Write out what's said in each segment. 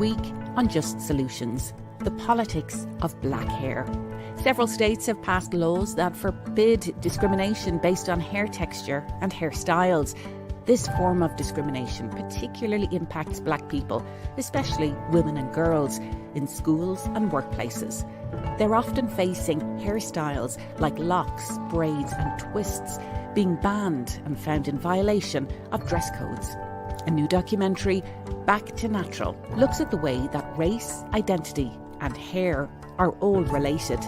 week on Just Solutions, the politics of black hair. Several states have passed laws that forbid discrimination based on hair texture and hairstyles. This form of discrimination particularly impacts black people, especially women and girls, in schools and workplaces. They're often facing hairstyles like locks, braids and twists being banned and found in violation of dress codes. A new documentary, Back to Natural, looks at the way that race, identity and hair are all related.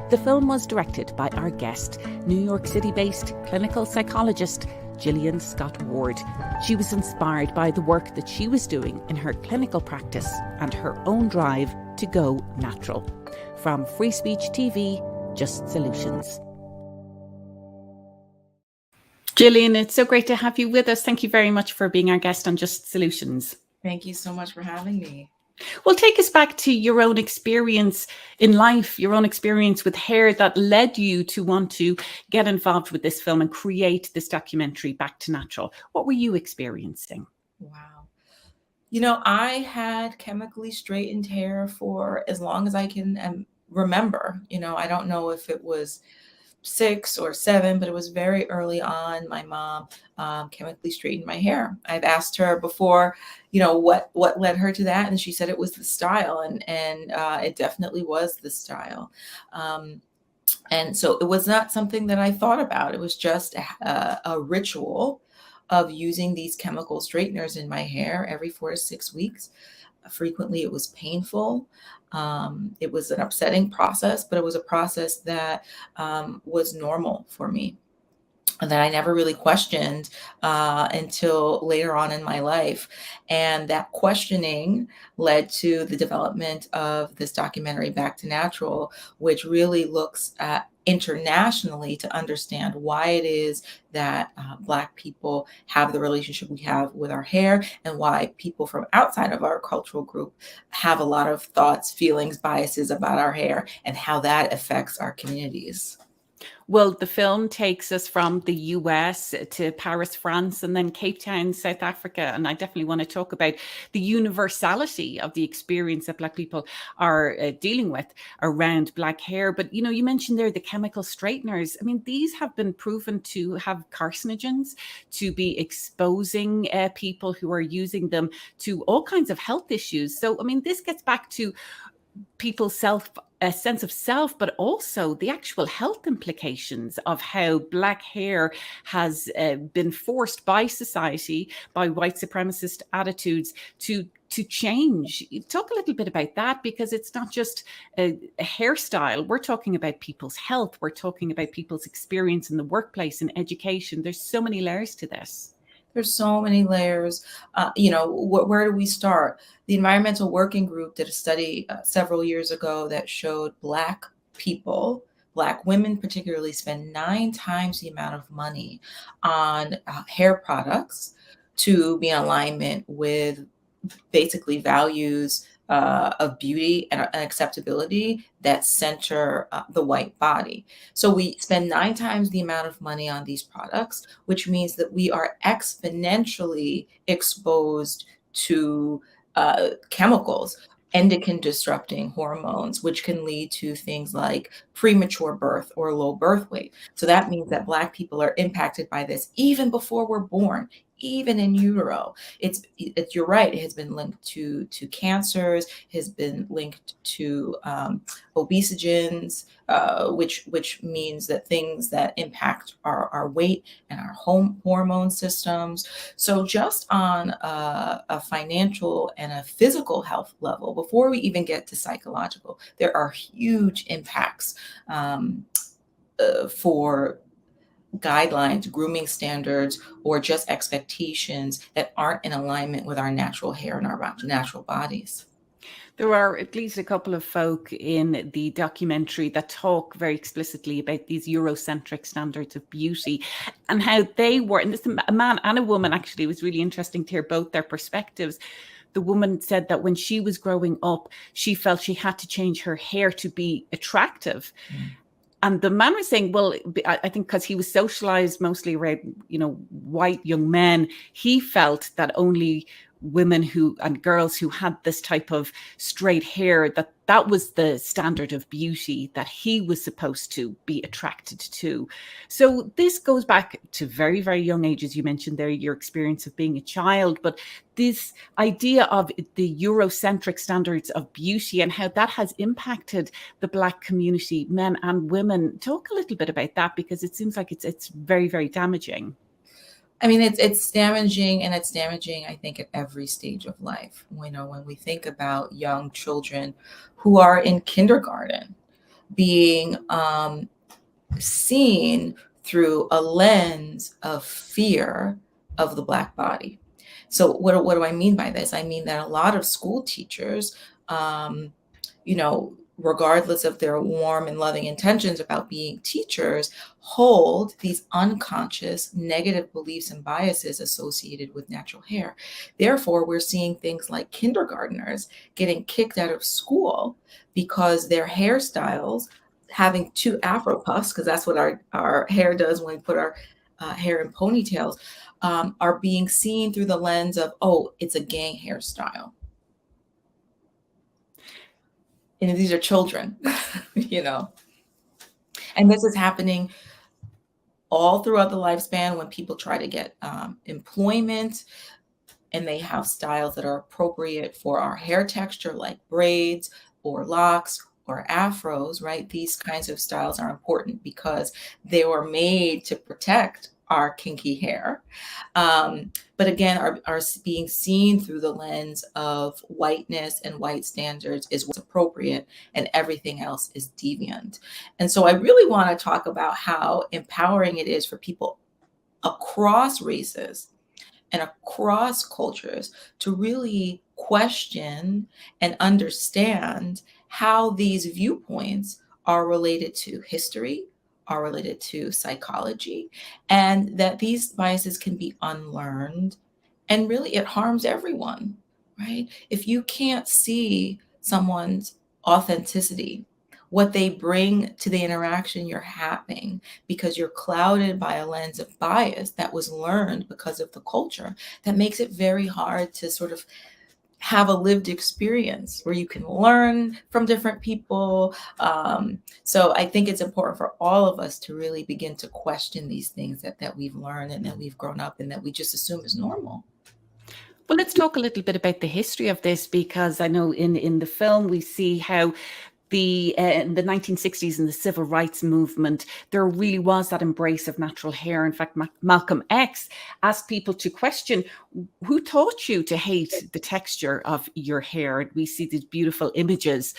The film was directed by our guest, New York City-based clinical psychologist Gillian Scott Ward. She was inspired by the work that she was doing in her clinical practice and her own drive to go natural. From Free Speech TV, Just Solutions. Gillian, it's so great to have you with us. Thank you very much for being our guest on Just Solutions. Thank you so much for having me. Well, take us back to your own experience in life, your own experience with hair that led you to want to get involved with this film and create this documentary, Back to Natural. What were you experiencing? Wow. You know, I had chemically straightened hair for as long as I can remember. You know, I don't know if it was 6 or 7, but it was very early on. My mom chemically straightened my hair. I've asked her before, you know, what led her to that, and she said it was the style, and it definitely was the style. And so it was not something that I thought about. It was just a ritual of using these chemical straighteners in my hair every 4 to 6 weeks. Frequently, it was painful. It was an upsetting process, but it was a process that was normal for me and that I never really questioned until later on in my life. And that questioning led to the development of this documentary, Back to Natural, which really looks at internationally to understand why it is that Black people have the relationship we have with our hair, and why people from outside of our cultural group have a lot of thoughts, feelings, biases about our hair, and how that affects our communities. Well, the film takes us from the US to Paris, France, and then Cape Town, South Africa. And I definitely want to talk about the universality of the experience that Black people are dealing with around black hair. But, you know, you mentioned there the chemical straighteners. I mean, these have been proven to have carcinogens, to be exposing people who are using them to all kinds of health issues. So, I mean, this gets back to people's a sense of self, but also the actual health implications of how black hair has been forced by society, by white supremacist attitudes to change. Talk a little bit about that, because it's not just a hairstyle. We're talking about people's health. We're talking about people's experience in the workplace and education. There's so many layers to this. There's so many layers. You know, where do we start? The Environmental Working Group did a study several years ago that showed Black people, Black women particularly, spend 9 times the amount of money on hair products to be in alignment with basically values of beauty and acceptability that center the white body. So we spend 9 times the amount of money on these products, which means that we are exponentially exposed to chemicals, endocrine disrupting hormones, which can lead to things like premature birth or low birth weight. So that means that Black people are impacted by this even before we're born, even in utero. It's you're right. It has been linked to cancers, has been linked to obesogens, which means that things that impact our weight and our hormone systems. So just on a financial and a physical health level, before we even get to psychological, there are huge impacts for guidelines, grooming standards, or just expectations that aren't in alignment with our natural hair and our natural bodies. There are at least a couple of folk in the documentary that talk very explicitly about these Eurocentric standards of beauty and how they were, and this a man and a woman, actually. It was really interesting to hear both their perspectives. The woman said that when she was growing up, she felt she had to change her hair to be attractive. And the man was saying, well, I think because he was socialized mostly around, you know, white young men, he felt that only women who and girls who had this type of straight hair, that was the standard of beauty that he was supposed to be attracted to. So this goes back to very, very young ages. You mentioned there your experience of being a child, but this idea of the Eurocentric standards of beauty and how that has impacted the Black community, men and women. Talk a little bit about that, because it seems like it's very, very damaging. I mean, it's damaging, and it's damaging, I think, at every stage of life. You know, when we think about young children who are in kindergarten being seen through a lens of fear of the Black body. So what do I mean by this? I mean that a lot of school teachers, um, you know, regardless of their warm and loving intentions about being teachers, hold these unconscious negative beliefs and biases associated with natural hair. Therefore, we're seeing things like kindergartners getting kicked out of school because their hairstyles, having two afro puffs, because that's what our hair does when we put our hair in ponytails, are being seen through the lens of, oh, it's a gang hairstyle. And these are children, you know. And this is happening all throughout the lifespan when people try to get employment, and they have styles that are appropriate for our hair texture, like braids or locks or afros, right? These kinds of styles are important because they were made to protect our kinky hair. But again, are being seen through the lens of whiteness, and white standards is what's appropriate, and everything else is deviant. And so I really want to talk about how empowering it is for people across races and across cultures to really question and understand how these viewpoints are related to history, are related to psychology, and that these biases can be unlearned. And really, it harms everyone, right? If you can't see someone's authenticity, what they bring to the interaction you're having, because you're clouded by a lens of bias that was learned because of the culture, that makes it very hard to sort of have a lived experience where you can learn from different people. So I think it's important for all of us to really begin to question these things that we've learned and that we've grown up and that we just assume is normal. Well, let's talk a little bit about the history of this, because I know in the film we see how in the 1960s and the civil rights movement, there really was that embrace of natural hair. In fact, Malcolm X asked people to question, who taught you to hate the texture of your hair? We see these beautiful images,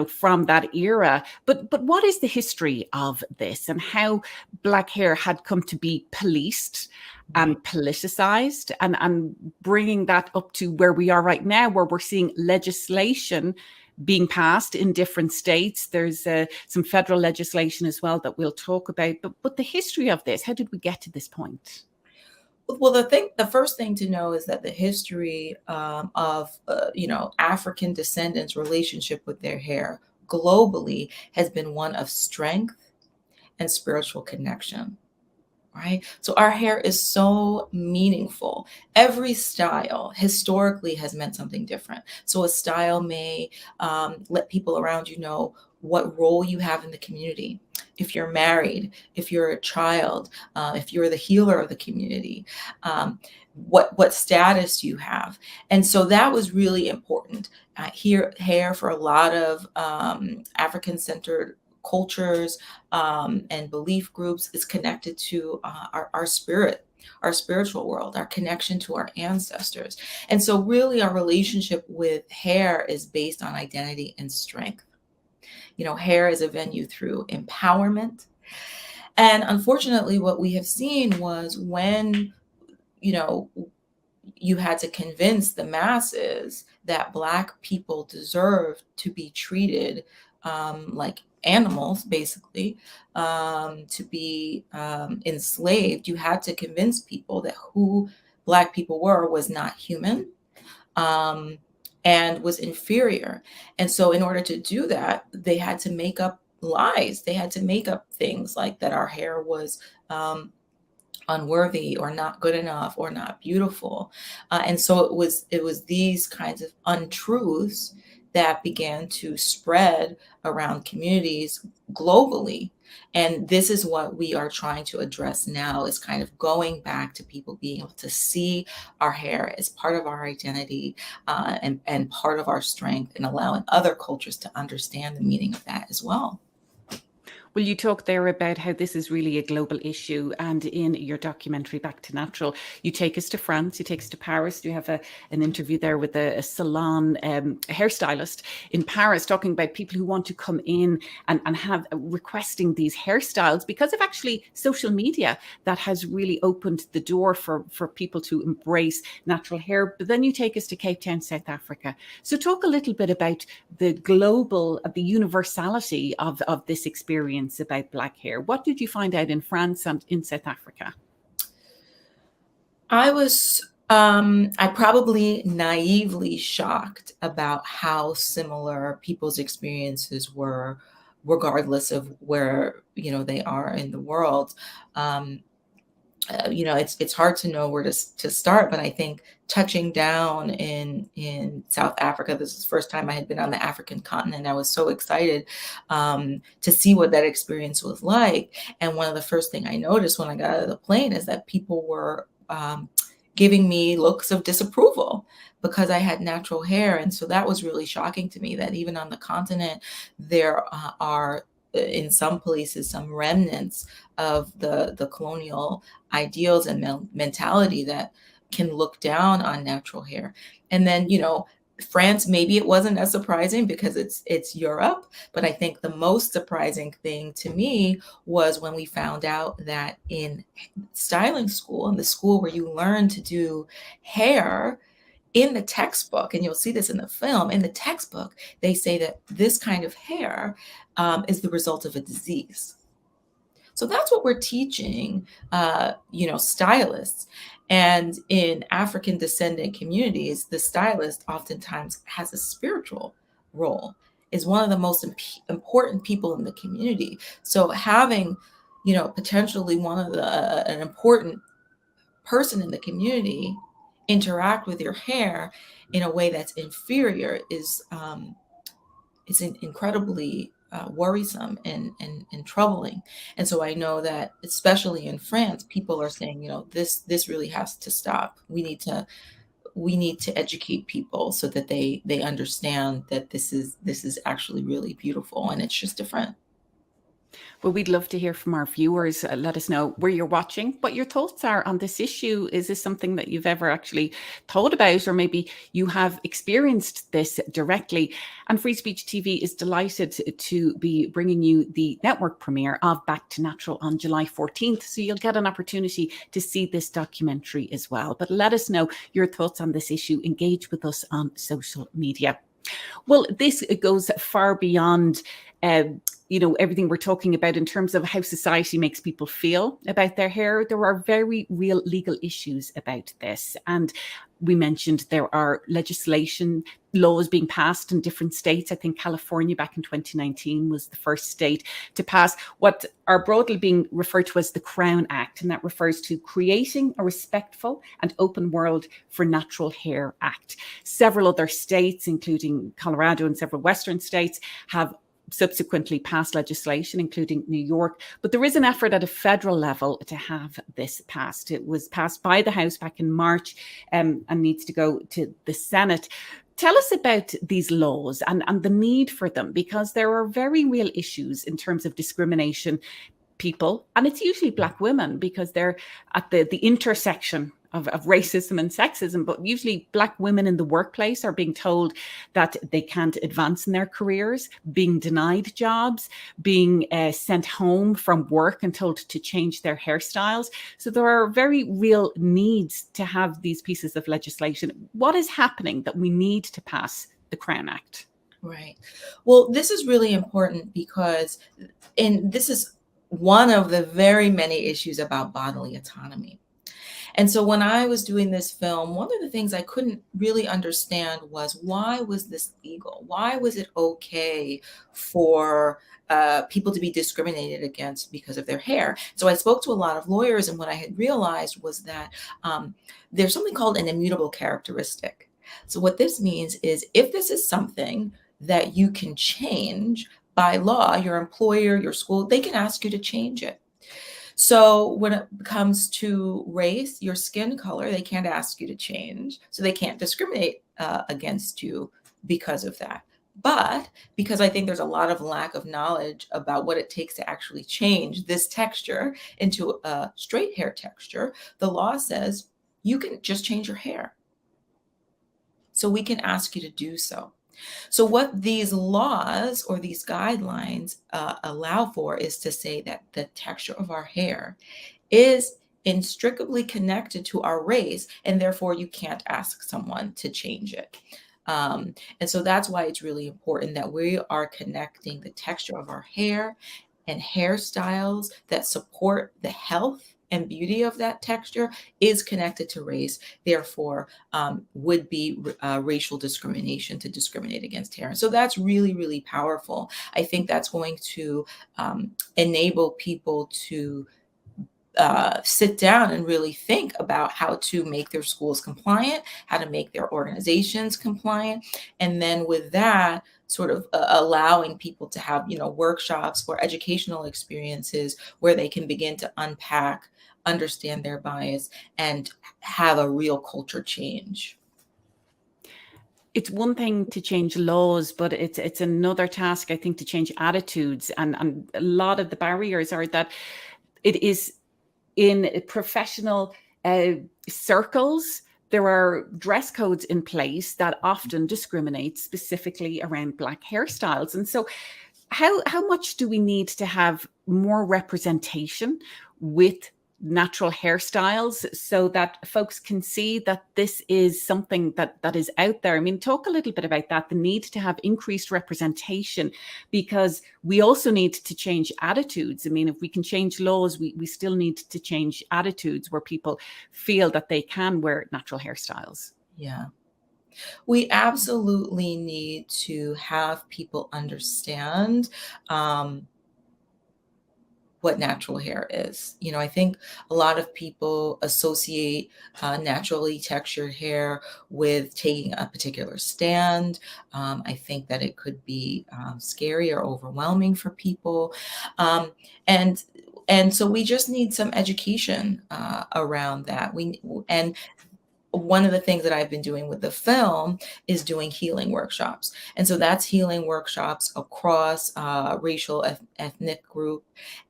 from that era. But what is the history of this, and how Black hair had come to be policed and politicized, and bringing that up to where we are right now, where we're seeing legislation being passed in different states. There's some federal legislation as well that we'll talk about. But the history of this, how did we get to this point? Well, the first thing to know is that the history of African descendants' relationship with their hair globally has been one of strength and spiritual connection. Right? So our hair is so meaningful. Every style historically has meant something different. So a style may let people around you know what role you have in the community. If you're married, if you're a child, if you're the healer of the community, what status you have. And so that was really important. Hair for a lot of African-centered cultures and belief groups is connected to our spirit, our spiritual world, our connection to our ancestors. And so really our relationship with hair is based on identity and strength. Hair is a venue through empowerment. And unfortunately, what we have seen was when, you had to convince the masses that Black people deserve to be treated like animals, basically, to be enslaved. You had to convince people that who Black people were was not human, and was inferior. And so in order to do that, they had to make up lies. They had to make up things like that our hair was unworthy or not good enough or not beautiful. And so it was these kinds of untruths that began to spread around communities globally. And this is what we are trying to address now, is kind of going back to people being able to see our hair as part of our identity, and part of our strength, and allowing other cultures to understand the meaning of that as well. Well, you talk there about how this is really a global issue. And in your documentary, Back to Natural, you take us to France, you take us to Paris. You have an interview there with a salon hairstylist in Paris, talking about people who want to come in and have requesting these hairstyles because of actually social media that has really opened the door for people to embrace natural hair. But then you take us to Cape Town, South Africa. So talk a little bit about the the universality of this experience about black hair. What did you find out in France and in South Africa? I probably naively shocked about how similar people's experiences were, regardless of where, they are in the world. It's hard to know where to start, but I think touching down in South Africa, this is the first time I had been on the African continent. I was so excited to see what that experience was like. And one of the first thing I noticed when I got out of the plane is that people were giving me looks of disapproval because I had natural hair. And so that was really shocking to me, that even on the continent, there are in some places some remnants of the colonial ideals and mentality that can look down on natural hair. And then, France, maybe it wasn't as surprising because it's Europe, but I think the most surprising thing to me was when we found out that in styling school, in the school where you learn to do hair, in the textbook, and you'll see this in the film, in the textbook, they say that this kind of hair is the result of a disease. So that's what we're teaching, stylists. And in African descendant communities, the stylist oftentimes has a spiritual role, is one of the most important people in the community. So having, potentially an important person in the community interact with your hair in a way that's inferior is incredibly worrisome and troubling. And so I know that especially in France, people are saying, this really has to stop. We need to educate people so that they understand that this is actually really beautiful, and it's just different. Well, we'd love to hear from our viewers. Let us know where you're watching, what your thoughts are on this issue. Is this something that you've ever actually thought about, or maybe you have experienced this directly? And Free Speech TV is delighted to be bringing you the network premiere of Back to Natural on July 14th. So you'll get an opportunity to see this documentary as well. But let us know your thoughts on this issue. Engage with us on social media. Well, this goes far beyond everything we're talking about in terms of how society makes people feel about their hair. There are very real legal issues about this. And we mentioned there are laws being passed in different states. I think California back in 2019 was the first state to pass what are broadly being referred to as the Crown Act. And that refers to creating a respectful and open world for natural hair act. Several other states, including Colorado and several Western states, have subsequently passed legislation, including New York. But there is an effort at a federal level to have this passed. It was passed by the House back in March and needs to go to the Senate. Tell us about these laws and the need for them, because there are very real issues in terms of discrimination. People, and it's usually Black women, because they're at the intersection of racism and sexism, but usually Black women in the workplace are being told that they can't advance in their careers, being denied jobs, being sent home from work and told to change their hairstyles. So there are very real needs to have these pieces of legislation. What is happening that we need to pass the Crown Act? Right. Well, this is really important because, this is one of the very many issues about bodily autonomy. And so when I was doing this film, one of the things I couldn't really understand was, why was this legal? Why was it okay for people to be discriminated against because of their hair? So I spoke to a lot of lawyers, and what I had realized was that there's something called an immutable characteristic. So what this means is, if this is something that you can change by law, your employer, your school, they can ask you to change it. So when it comes to race, your skin color, they can't ask you to change. So they can't discriminate against you because of that. But because I think there's a lot of lack of knowledge about what it takes to actually change this texture into a straight hair texture, the law says you can just change your hair. So we can ask you to do so. So what these laws or these guidelines allow for is to say that the texture of our hair is inextricably connected to our race, and therefore you can't ask someone to change it. And so that's why it's really important that we are connecting the texture of our hair and hairstyles that support the health and beauty of that texture is connected to race, therefore would be racial discrimination to discriminate against hair. So that's really, really powerful. I think that's going to enable people to sit down and really think about how to make their schools compliant, how to make their organizations compliant. And then with that, sort of allowing people to have, workshops or educational experiences where they can begin to unpack, understand their bias, and have a real culture change. It's one thing to change laws, but it's another task, I think, to change attitudes. And a lot of the barriers are that it is in professional circles, there are dress codes in place that often discriminate specifically around Black hairstyles. And so how much do we need to have more representation with natural hairstyles so that folks can see that this is something that is out there? I mean, talk a little bit about that, the need to have increased representation, because we also need to change attitudes. I mean, if we can change laws, we still need to change attitudes where people feel that they can wear natural hairstyles. Yeah. We absolutely need to have people understand what natural hair is. I think a lot of people associate naturally textured hair with taking a particular stand. I think that it could be scary or overwhelming for people. And so we just need some education around that. And one of the things that I've been doing with the film is doing healing workshops. And so that's healing workshops across racial, ethnic group,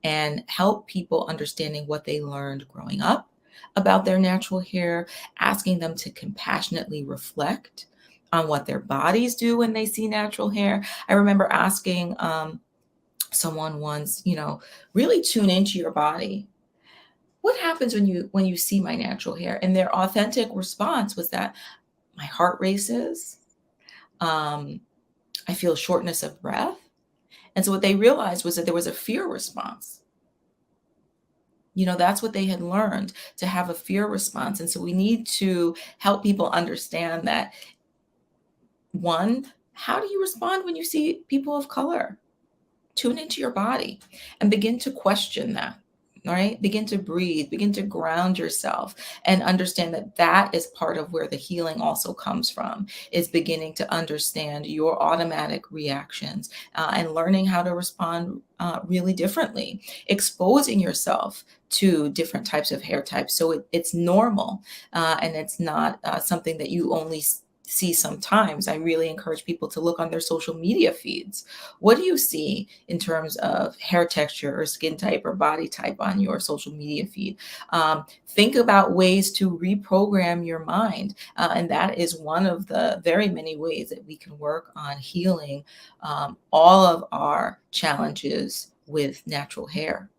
and help people understanding what they learned growing up about their natural hair, asking them to compassionately reflect on what their bodies do when they see natural hair. I remember asking someone once, really tune into your body. What happens when you see my natural hair? And their authentic response was that my heart races. I feel shortness of breath. And so what they realized was that there was a fear response. That's what they had learned, to have a fear response. And so we need to help people understand that, one, how do you respond when you see people of color? Tune into your body and begin to question that. All right, begin to breathe, begin to ground yourself, and understand that that is part of where the healing also comes from, is beginning to understand your automatic reactions and learning how to respond really differently, exposing yourself to different types of hair types. So it's normal and it's not something that you only see sometimes. I really encourage people to look on their social media feeds. What do you see in terms of hair texture or skin type or body type on your social media feed? Think about ways to reprogram your mind. And that is one of the very many ways that we can work on healing all of our challenges with natural hair.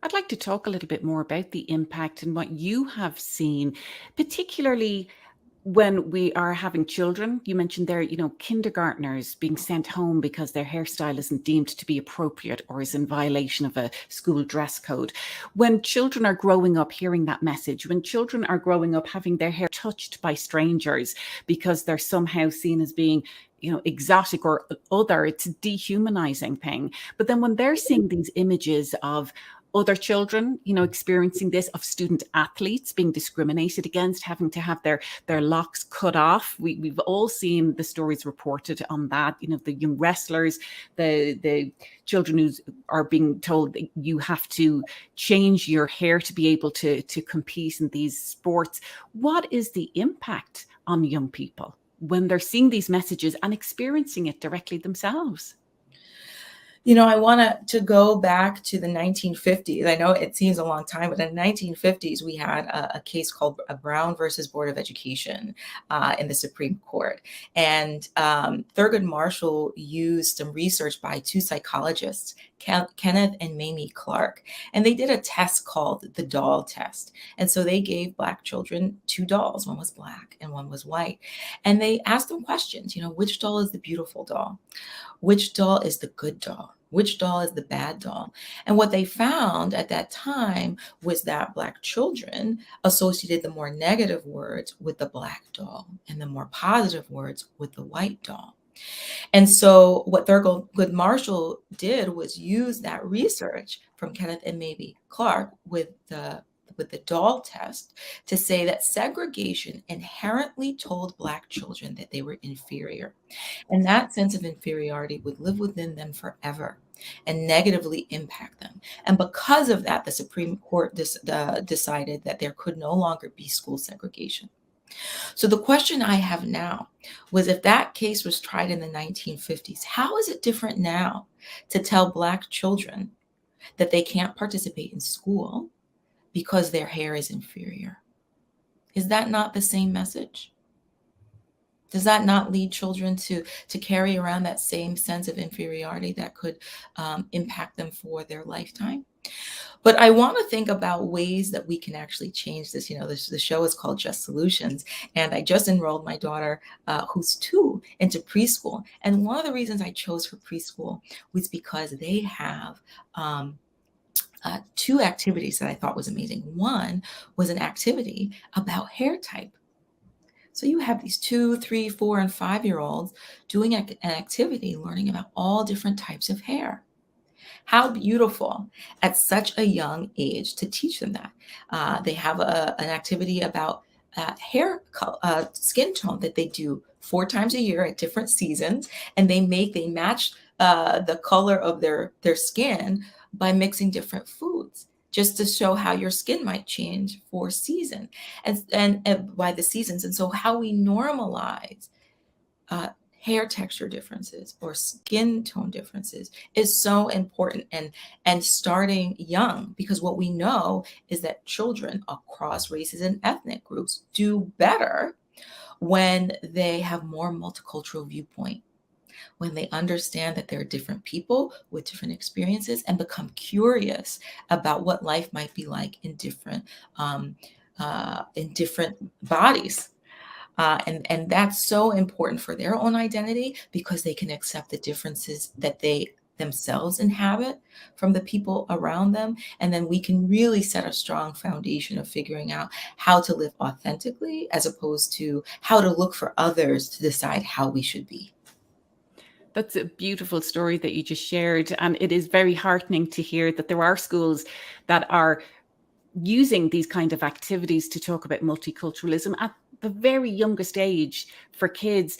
I'd like to talk a little bit more about the impact and what you have seen, particularly when we are having children, you mentioned there, kindergartners being sent home because their hairstyle isn't deemed to be appropriate or is in violation of a school dress code. When children are growing up hearing that message, when children are growing up having their hair touched by strangers because they're somehow seen as being exotic or other, it's a dehumanizing thing. But then when they're seeing these images of other children, experiencing this, of student athletes being discriminated against, having to have their locks cut off. We've all seen the stories reported on that, the young wrestlers, the children who are being told that you have to change your hair to be able to compete in these sports. What is the impact on young people when they're seeing these messages and experiencing it directly themselves? I want to go back to the 1950s. I know it seems a long time, but in the 1950s, we had a case called Brown versus Board of Education in the Supreme Court. And Thurgood Marshall used some research by two psychologists, Kenneth and Mamie Clark. And they did a test called the doll test. And so they gave Black children two dolls. One was Black and one was white. And they asked them questions, which doll is the beautiful doll? Which doll is the good doll? Which doll is the bad doll? And what they found at that time was that Black children associated the more negative words with the Black doll and the more positive words with the white doll. And so what Thurgood Marshall did was use that research from Kenneth and Mamie Clark with the doll test to say that segregation inherently told Black children that they were inferior. And that sense of inferiority would live within them forever and negatively impact them. And because of that, the Supreme Court decided that there could no longer be school segregation. So the question I have now was, if that case was tried in the 1950s, how is it different now to tell Black children that they can't participate in school because their hair is inferior? Is that not the same message? Does that not lead children to carry around that same sense of inferiority that could impact them for their lifetime? But I want to think about ways that we can actually change this. The show is called Just Solutions, and I just enrolled my daughter, who's 2, into preschool. And one of the reasons I chose for preschool was because they have 2 activities that I thought was amazing. One was an activity about hair type. So you have these 2, 3, 4, and 5-year-olds doing an activity, learning about all different types of hair. How beautiful at such a young age to teach them that. They have an activity about hair skin tone that they do 4 times a year at different seasons, and they match the color of their skin by mixing different foods, just to show how your skin might change for season and by the seasons. And so how we normalize hair texture differences or skin tone differences is so important, and starting young, because what we know is that children across races and ethnic groups do better when they have more multicultural viewpoint, when they understand that there are different people with different experiences and become curious about what life might be like in different bodies. And that's so important for their own identity, because they can accept the differences that they themselves inhabit from the people around them. And then we can really set a strong foundation of figuring out how to live authentically, as opposed to how to look for others to decide how we should be. That's a beautiful story that you just shared. And it is very heartening to hear that there are schools that are using these kind of activities to talk about multiculturalism at the very youngest age for kids.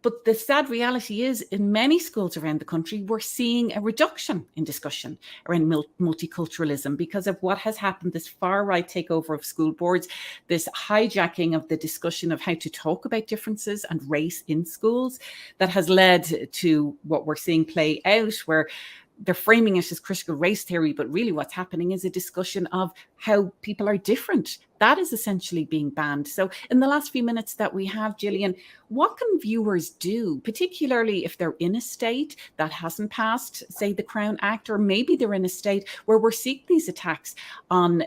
But the sad reality is, in many schools around the country, we're seeing a reduction in discussion around multiculturalism because of what has happened, this far-right takeover of school boards, this hijacking of the discussion of how to talk about differences and race in schools, that has led to what we're seeing play out, where they're framing it as critical race theory, but really what's happening is a discussion of how people are different. That is essentially being banned. So in the last few minutes that we have, Gillian, what can viewers do, particularly if they're in a state that hasn't passed, say, the Crown Act, or maybe they're in a state where we're seeing these attacks on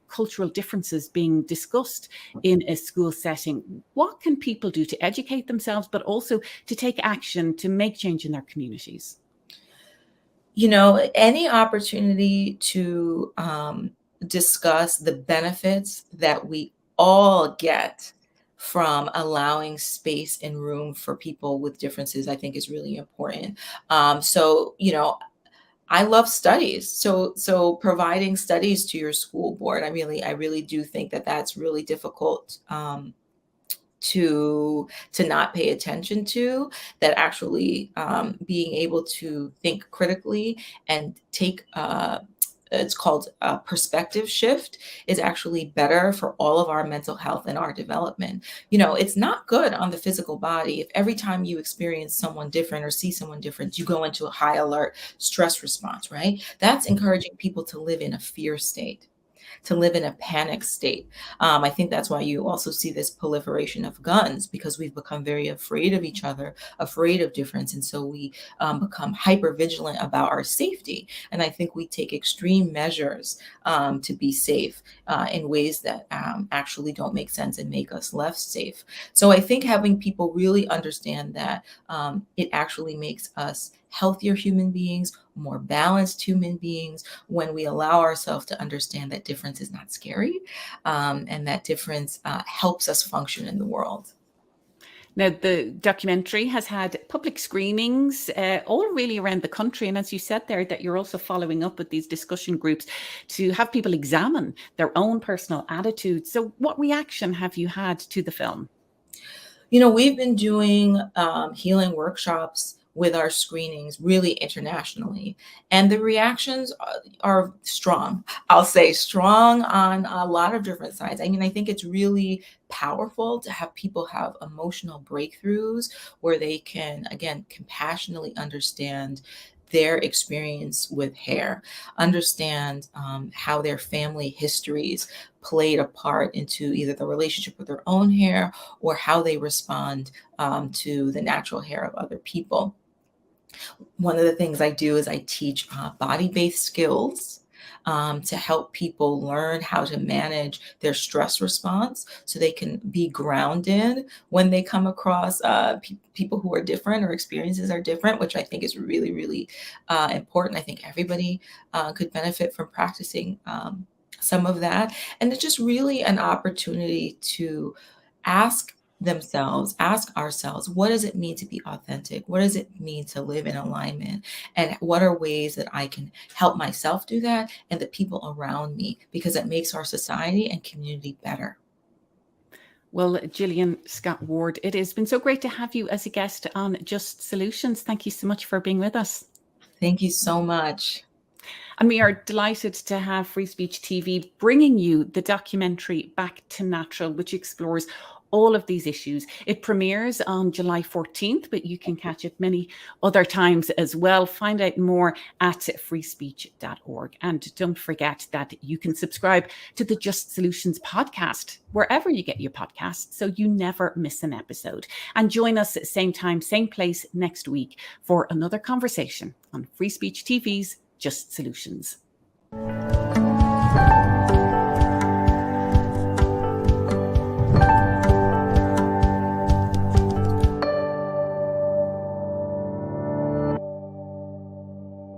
cultural differences being discussed in a school setting? What can people do to educate themselves, but also to take action to make change in their communities? Any opportunity to discuss the benefits that we all get from allowing space and room for people with differences, I think is really important. I love studies. So providing studies to your school board, I really do think that that's really difficult to not pay attention to, that actually being able to think critically and take it's called a perspective shift, is actually better for all of our mental health and our development. It's not good on the physical body if every time you experience someone different or see someone different, you go into a high alert stress response, right? That's encouraging people to live in a fear state, to live in a panic state. I think that's why you also see this proliferation of guns, because we've become very afraid of each other, afraid of difference. And so we become hyper vigilant about our safety. And I think we take extreme measures to be safe in ways that actually don't make sense and make us less safe. So I think having people really understand that it actually makes us healthier human beings, more balanced human beings, when we allow ourselves to understand that difference is not scary, and that difference helps us function in the world. Now, the documentary has had public screenings all really around the country. And as you said there, that you're also following up with these discussion groups to have people examine their own personal attitudes. So what reaction have you had to the film? We've been doing healing workshops with our screenings really internationally, and the reactions are strong. I'll say strong on a lot of different sides. I think it's really powerful to have people have emotional breakthroughs where they can, again, compassionately understand their experience with hair, understand how their family histories played a part into either the relationship with their own hair or how they respond to the natural hair of other people. One of the things I do is I teach body-based skills to help people learn how to manage their stress response so they can be grounded when they come across people who are different or experiences are different, which I think is really, really important. I think everybody could benefit from practicing some of that. And it's just really an opportunity to ask ourselves, what does it mean to be authentic? What does it mean to live in alignment? And what are ways that I can help myself do that and the people around me? Because it makes our society and community better. Well, Gillian Scott Ward, it has been so great to have you as a guest on Just Solutions. Thank you so much for being with us. Thank you so much. And we are delighted to have Free Speech TV bringing you the documentary Back to Natural, which explores all of these issues. It premieres on July 14th, but you can catch it many other times as well. Find out more at freespeech.org. And don't forget that you can subscribe to the Just Solutions podcast, wherever you get your podcasts, so you never miss an episode. And join us at same time, same place next week for another conversation on Free Speech TV's Just Solutions.